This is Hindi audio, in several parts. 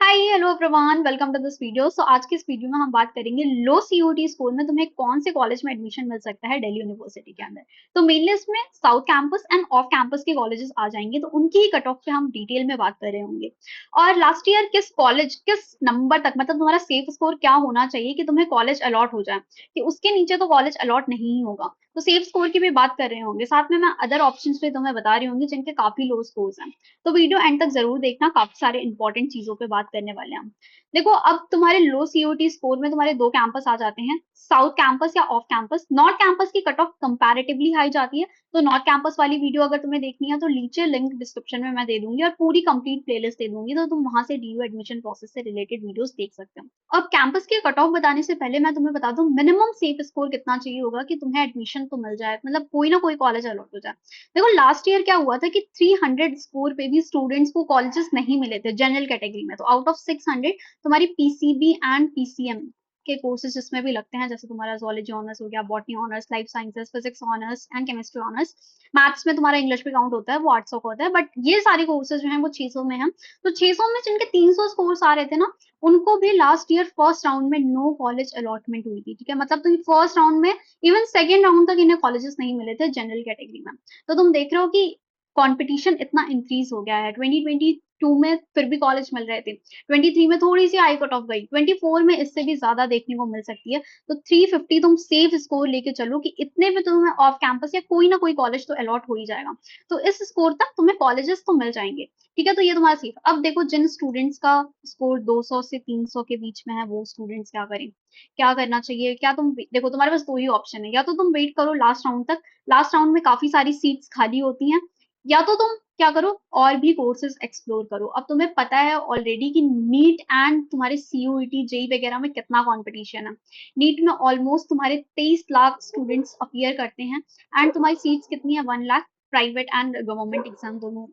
Hi hello everyone, welcome to this video. आज की इस वीडियो में हम बात करेंगे लो सीयूटी स्कोर में तुम्हें कौन से कॉलेज में एडमिशन मिल सकता है दिल्ली यूनिवर्सिटी के अंदर। तो मेनली इसमें south campus end of campus के कॉलेजेस आ जाएंगे, तो उनकी ही कट ऑफ पे हम डिटेल में बात कर रहे होंगे। और लास्ट ईयर किस कॉलेज किस नंबर तक, मतलब तुम्हारा सेफ स्कोर क्या होना चाहिए कि तुम्हें कॉलेज अलॉट हो जाए, कि उसके नीचे तो कॉलेज अलॉट नहीं ही होगा। तो सेफ स्कोर की भी बात कर रहे होंगे, साथ में मैं अदर ऑप्शंस भी तुम्हें बता रही होंगी जिनके काफी लो स्कोर्स हैं। तो वीडियो एंड तक जरूर देखना, काफी सारे इंपॉर्टेंट चीजों पे बात करने वाले हैं हम। देखो, अब तुम्हारे लो सीओटी स्कोर में तुम्हारे दो कैंपस आ जाते हैं, साउथ कैंपस या ऑफ कैंपस। नॉर्थ कैंपस की कट ऑफ कंपैरेटिवली हाई जाती है, तो नॉर्थ कैंपस वाली वीडियो अगर तुम्हें देखनी है तो नीचे लिंक डिस्क्रिप्शन में मैं दे दूंगी और पूरी कंप्लीट प्लेलिस्ट दे दूंगी, तो तुम वहां से डीयू एडमिशन प्रोसेस से रिलेटेड वीडियोस देख सकते हो। अब कैंपस की कट ऑफ बताने से पहले मैं तुम्हें बता दूं मिनिमम सेफ स्कोर कितना चाहिए होगा कि तुम्हें एडमिशन तो मिल जाए, मतलब कोई ना कोई कॉलेज अलॉट हो जाए। देखो, लास्ट ईयर क्या हुआ था कि 300 स्कोर पे भी स्टूडेंट्स को कॉलेजेस नहीं मिले थे जनरल कैटेगरी में। तो आउट ऑफ 600 तुम्हारी पीसीबी एंड पीसीएम के कोर्सेज जिसमें भी लगते हैं, जैसे तुम्हारा जोलॉजी ऑनर्स हो गया, botany honours, life sciences, physics honours and chemistry honours, maths में तुम्हारा इंग्लिश भी काउंट होता है, वो 800 का होता है, बट ये सारे कोर्सेज जो हैं वो 600 में हैं। तो 600 में जिनके 300 स्कोर्स आ रहे थे ना, उनको भी लास्ट ईयर फर्स्ट राउंड में नो कॉलेज अलॉटमेंट हुई थी। ठीक है, मतलब तुम फर्स्ट राउंड में, इवन सेकेंड राउंड तक इन्हें कॉलेजेस नहीं मिले थे जनरल कैटेगरी में। तो तुम देख रहे हो कि कंपटीशन इतना इंक्रीज हो गया है। 2022 में फिर भी कॉलेज मिल रहे थे, 23 में थोड़ी सी हाई कट ऑफ गई, 24 में इससे भी ज्यादा देखने को मिल सकती है। तो 350 तुम सेफ स्कोर लेके चलो कि इतने में तुम्हें ऑफ कैंपस या कोई ना कोई कॉलेज तो अलॉट हो ही जाएगा। तो इस स्कोर तक तुम्हें कॉलेजेस तो मिल जाएंगे। ठीक है, तो ये तुम्हारा सेफ। अब देखो, जिन स्टूडेंट्स का स्कोर 200 से 300 के बीच में है, वो स्टूडेंट्स क्या करें, क्या करना चाहिए। क्या तुम देखो, तुम्हारे पास दो ही ऑप्शन है, या तो तुम वेट करो लास्ट राउंड तक, लास्ट राउंड में काफी सारी सीट्स खाली होती हैं, या तो तुम क्या करो, और भी कोर्सेज एक्सप्लोर करो। अब तुम्हें पता है ऑलरेडी कि नीट एंड तुम्हारे सीयूईटी जेई वगैरह में कितना कंपटीशन है। नीट में ऑलमोस्ट तुम्हारे 23 लाख स्टूडेंट्स अपीयर करते हैं, एंड तुम्हारी सीट्स कितनी है, 1 lakh, private and government exam दोनों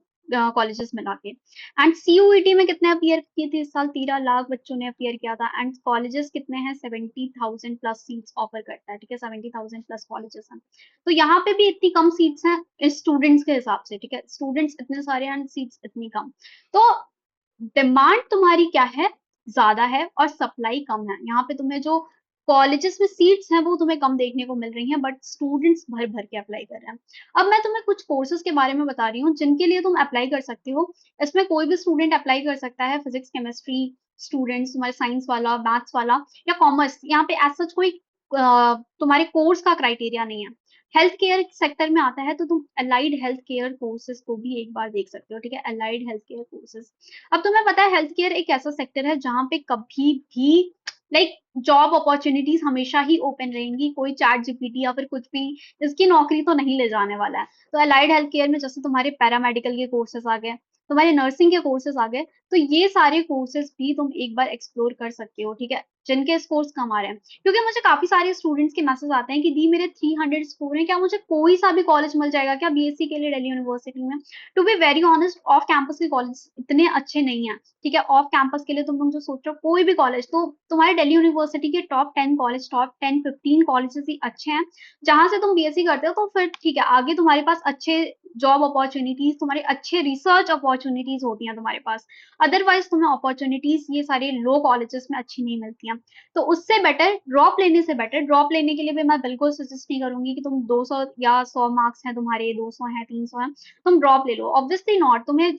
कॉलेजेस मिला के। एंड सीयूईटी में कितने अपीयर किए थे इस साल, 13 लाख बच्चों ने अपीयर किया था। एंड कॉलेजेस कितने हैं, 70,000 प्लस सीट्स ऑफर करता है। ठीक है, 70,000 प्लस कॉलेजेस हैं। तो यहाँ पे भी इतनी कम सीट्स हैं स्टूडेंट्स के हिसाब से। ठीक है, स्टूडेंट्स इतने सारे हैं, सीट्स इतनी कम। तो डिमांड तुम्हारी क्या है, ज्यादा है, और सप्लाई कम है। यहाँ पे तुम्हें जो कॉलेजेस में सीट्स हैं वो तुम्हें कम देखने को मिल रही हैं, बट स्टूडेंट्स भर भर के अप्लाई कर रहे हैं। अब मैं तुम्हें कुछ कोर्सेज के बारे में बता रही हूँ जिनके लिए तुम अप्लाई कर सकते हो। इसमें कोई भी स्टूडेंट अप्लाई कर सकता है, फिजिक्स केमिस्ट्री स्टूडेंट्स, तुम्हारे साइंस वाला, मैथ्स वाला या कॉमर्स। यहाँ पे एज सच कोई तुम्हारे कोर्स का क्राइटेरिया नहीं है। हेल्थ केयर सेक्टर में आता है तो तुम अलाइड हेल्थ केयर कोर्सेज को भी एक बार देख सकते हो। ठीक है, अलाइड हेल्थ केयर कोर्सेज। अब तुम्हें पता है हेल्थ केयर एक ऐसा सेक्टर है जहां पे कभी भी लाइक जॉब अपॉर्चुनिटीज हमेशा ही ओपन रहेंगी। कोई चैट जीपीटी या फिर कुछ भी इसकी नौकरी तो नहीं ले जाने वाला है। तो अलाइड हेल्थ केयर में जैसे तुम्हारे पैरामेडिकल के कोर्सेज आ गए, तुम्हारे नर्सिंग के कोर्सेज आ गए, तो ये सारे कोर्सेज भी तुम एक बार एक्सप्लोर कर सकते हो। ठीक है, जिनके स्कोर्स कम आ रहे हैं, क्योंकि मुझे काफी सारे स्टूडेंट्स के मैसेज आते हैं कि दी मेरे 300 स्कोर हैं, क्या मुझे कोई सा भी कॉलेज मिल जाएगा क्या बीएससी के लिए दिल्ली यूनिवर्सिटी में। To be very honest, off campus के कॉलेज इतने अच्छे नहीं है। ठीक है, ऑफ कैंपस के लिए तुम जो सोच रहे हो कोई भी कॉलेज, तो तुम्हारे दिल्ली यूनिवर्सिटी के टॉप 10 कॉलेज, टॉप 10-15 कॉलेजेस ही अच्छे हैं जहां से तुम बीएससी करते हो। तो फिर ठीक है, आगे तुम्हारे पास अच्छे जॉब अपॉर्चुनिटीज, तुम्हारे अच्छे रिसर्च अपॉर्चुनिटीज होती हैं तुम्हारे पास। अदरवाइज तुम्हें अपॉर्चुनिटीज ये सारे लो कॉलेजेस में अच्छी नहीं मिलती हैं। तो उससे बेटर, ड्रॉप लेने से बेटर, ड्रॉप लेने के लिए भी मैं बिल्कुल सजेस्ट नहीं करूंगी कि तुम 200 या 100 मार्क्स हैं तुम्हारे, 200 हैं, 300 हैं, तुम ड्रॉप ले लो। ऑब्वियसली नॉट, तुम्हें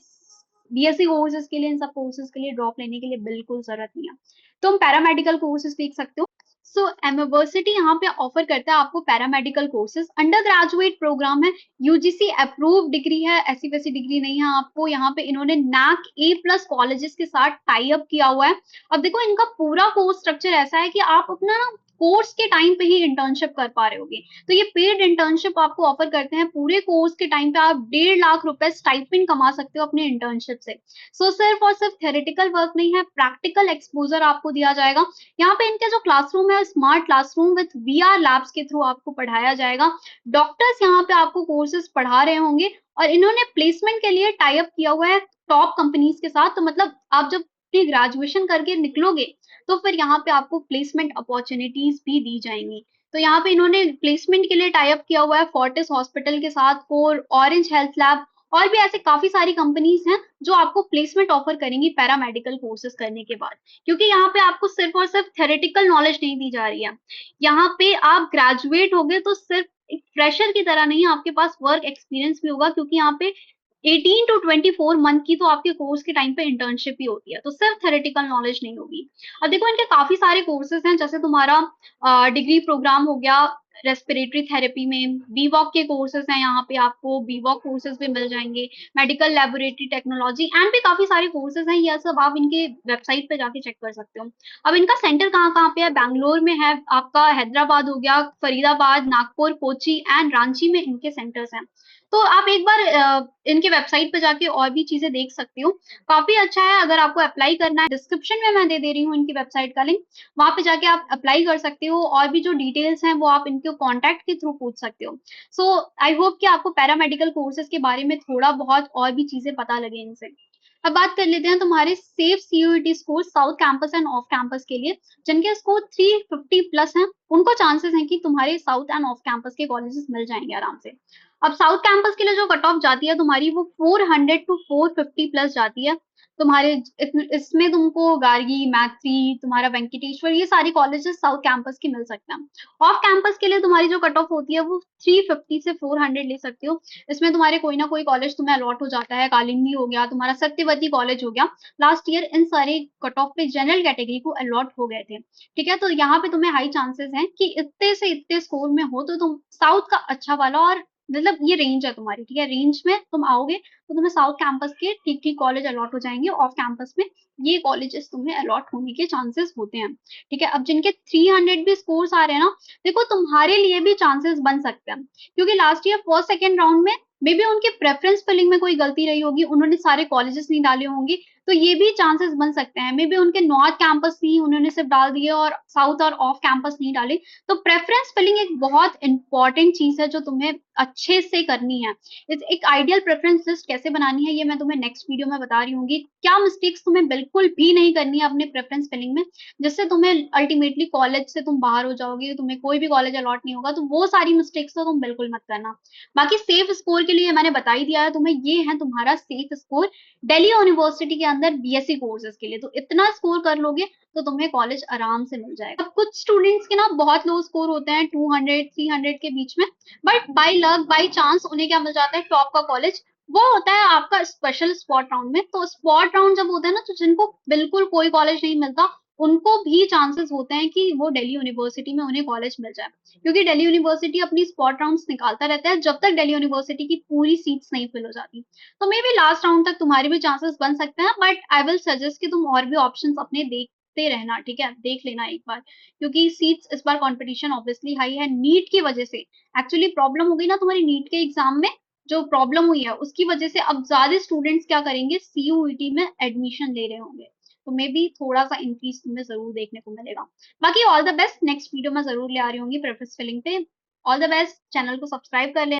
बीएससी कोर्सेज के लिए, इन सब कोर्सेज के लिए ड्रॉप लेने की बिल्कुल जरूरत नहीं है। तुम पैरामेडिकल कोर्सेज देख सकते हो। सो यूनिवर्सिटी यहाँ पे ऑफर करता है आपको paramedical courses, under graduate program है, यूजीसी अप्रूव डिग्री है, ऐसी वैसी डिग्री नहीं है आपको। यहाँ पे इन्होंने नैक ए प्लस कॉलेजेस के साथ टाई अप किया हुआ है। अब देखो, इनका पूरा कोर्स स्ट्रक्चर ऐसा है कि आप अपना कोर्स के टाइम पे ही इंटर्नशिप कर पा रहे होगे। तो ये पेड इंटर्नशिप आपको ऑफर करते हैं, पूरे कोर्स के टाइम पे आप 1.5 लाख रुपए स्टाइपेंड कमा सकते हो अपने इंटर्नशिप से। सो सिर्फ और सिर्फ थेरेटिकल वर्क नहीं है, प्रैक्टिकल एक्सपोजर आपको दिया जाएगा। यहाँ पे इनके जो क्लासरूम है, smart classroom with VR labs के थ्रू आपको पढ़ाया जाएगा। डॉक्टर्स यहाँ पे आपको कोर्सेज पढ़ा रहे होंगे, और इन्होंने प्लेसमेंट के लिए टाई अप किया हुआ है टॉप कंपनीज के साथ। तो मतलब आप जब ग्रेजुएशन करके निकलोगे तो फिर यहाँ पे आपको प्लेसमेंट अपॉर्चुनिटीज भी दी जाएंगी। तो यहाँ पे इन्होंने प्लेसमेंट के लिए टाई अप किया हुआ है फोर्टिस हॉस्पिटल के साथ, कोर, ऑरेंज हेल्थ लैब और भी ऐसे काफी सारी कंपनीज हैं जो आपको प्लेसमेंट ऑफर करेंगी पैरामेडिकल कोर्सेज करने के बाद, क्योंकि यहाँ पे आपको सिर्फ और सिर्फ थेरेटिकल नॉलेज नहीं दी जा रही है। यहाँ पे आप ग्रेजुएट हो गए तो सिर्फ एक फ्रेशर की तरह नहीं, आपके पास वर्क एक्सपीरियंस भी होगा, क्योंकि यहाँ पे 18 टू 24 मंथ की तो आपके कोर्स के टाइम पे इंटर्नशिप ही होती है, तो सिर्फ थेरेटिकल नॉलेज नहीं होगी। अब देखो इनके काफी सारे कोर्सेज हैं, जैसे तुम्हारा डिग्री प्रोग्राम हो गया रेस्पिरेटरी थेरेपी में, बीवॉक के कोर्सेज हैं, यहाँ पे आपको बीवॉक कोर्सेज भी मिल जाएंगे, मेडिकल लेबोरेटरी टेक्नोलॉजी एंड भी काफी सारे कोर्सेज हैं, ये सब आप इनके वेबसाइट पे जाके चेक कर सकते हो। अब इनका सेंटर कहाँ कहाँ पे है, बैंगलोर में है आपका, हैदराबाद हो गया, फरीदाबाद, नागपुर, कोची एंड रांची में इनके सेंटर्स हैं। तो आप एक बार इनके वेबसाइट पे जाके और भी चीजें देख सकते हो, काफी अच्छा है। अगर आपको अप्लाई करना है, डिस्क्रिप्शन में मैं दे दे रही हूँ इनकी वेबसाइट का लिंक, वहां पे जाके आप अप्लाई कर सकते हो, और भी जो डिटेल्स हैं वो आप इनके कॉन्टैक्ट के थ्रू पूछ सकते हो। सो आई होप कि आपको पैरामेडिकल कोर्सेज के बारे में थोड़ा बहुत और भी चीजें पता लगे इनसे। अब बात कर लेते हैं तुम्हारे safe CUET score south campus end of campus के लिए, जिनके स्कोर 350 प्लस हैं, उनको चांसेस हैं कि तुम्हारे साउथ एंड ऑफ कैंपस के कॉलेजेस मिल जाएंगे आराम से। अब साउथ कैंपस के लिए जो कट ऑफ जाती है तुम्हारी, वो 400 टू 450 प्लस जाती है तुम्हारे। इसमें तुमको गार्गी, मैथ्री, तुम्हारा वेंकटेश्वर, ये सारी कॉलेजेस साउथ कैंपस की मिल सकते हैं। ऑफ कैंपस के लिए तुम्हारी जो कट ऑफ होती है वो 350 से 400 ले सकते हो। इसमें तुम्हारे कोई ना कोई कॉलेज तुम्हें अलॉट हो जाता है, कालिंदी हो गया, तुम्हारा सत्यवती कॉलेज हो गया, लास्ट ईयर इन सारे कट ऑफ पे जनरल कैटेगरी को अलॉट हो गए थे। ठीक है, तो यहाँ पे तुम्हें हाई चांसेस हैं कि इतने से इतने स्कोर में हो तो तुम साउथ का अच्छा वाला, और मतलब ये रेंज है तुम्हारी, ठीक है, रेंज में तुम आओगे तो तुम्हें साउथ कैंपस के ठीक ठीक कॉलेज अलॉट हो जाएंगे, ऑफ कैंपस में ये कॉलेजेस तुम्हें अलॉट होने के चांसेस होते हैं। ठीक है, अब जिनके 300 भी स्कोर्स आ रहे हैं ना, देखो तुम्हारे लिए भी चांसेस बन सकते हैं, क्योंकि last year first second round में मे बी उनके प्रेफरेंस फिलिंग में कोई गलती रही होगी, उन्होंने सारे कॉलेजेस नहीं डाले होंगे, तो ये भी चांसेस बन सकते हैं। मे बी उनके नॉर्थ कैंपस नहीं, उन्होंने सिर्फ डाल दिए, और साउथ और ऑफ कैंपस नहीं डाले। तो प्रेफरेंस फिलिंग एक बहुत इंपॉर्टेंट चीज है जो तुम्हें अच्छे से करनी है। एक आइडियल प्रेफरेंस लिस्ट कैसे बनानी है ये मैं तुम्हें नेक्स्ट वीडियो में बता रही हूँ, क्या मिस्टेक्स तुम्हें बिल्कुल भी नहीं करनी है अपने प्रेफरेंस फिलिंग में, जिससे तुम्हें अल्टीमेटली कॉलेज से तुम बाहर हो जाओगे, तुम्हें कोई भी कॉलेज अलॉट नहीं होगा। तो वो सारी मिस्टेक्स तो तुम बिल्कुल मत करना। बाकी सेफ स्कोर के लिए मैंने बता ही दिया है तुम्हें, ये है तुम्हारा सेफ स्कोर दिल्ली यूनिवर्सिटी के अंदर बीएससी कोर्सेज के लिए। तो इतना स्कोर कर लोगे तो तुम्हें कॉलेज आराम से मिल जाएगा। अब कुछ स्टूडेंट्स के ना बहुत लो स्कोर होते हैं, 200 300 के बीच में, but by luck by chance उन्हें क्या मिल जाता है, टॉप का कॉलेज। वो होता है आपका स्पेशल स्पॉट राउंड में। तो स्पॉट राउंड जब होता है ना, तो जिनको बिल्कुल कोई कॉलेज नहीं मिलता, उनको भी चांसेस होते हैं कि वो दिल्ली यूनिवर्सिटी में उन्हें कॉलेज मिल जाए, क्योंकि दिल्ली यूनिवर्सिटी अपनी स्पॉट राउंड्स निकालता रहता है जब तक दिल्ली यूनिवर्सिटी की पूरी सीट्स नहीं फिल हो जाती। तो मे बी लास्ट राउंड तक तुम्हारे भी चांसेस बन सकते हैं, बट आई विल सजेस्ट कि तुम और भी ऑप्शंस अपने देखते रहना, ठीक है, देख लेना एक बार, क्योंकि सीट्स इस बार कंपटीशन ऑब्वियसली हाई है नीट की वजह से। एक्चुअली प्रॉब्लम हो गई ना तुम्हारी नीट के एग्जाम में, जो प्रॉब्लम हुई है उसकी वजह से अब ज्यादा स्टूडेंट्स क्या करेंगे, सीयूईटी में एडमिशन ले रहे होंगे, तो मे बी थोड़ा सा इंक्रीज तुम्हें जरूर देखने को मिलेगा। बाकी all the best, next video में जरूर ले आ रही होंगी प्रेफरेंस फिलिंग पे। ऑल द बेस्ट, चैनल को सब्सक्राइब कर लेना।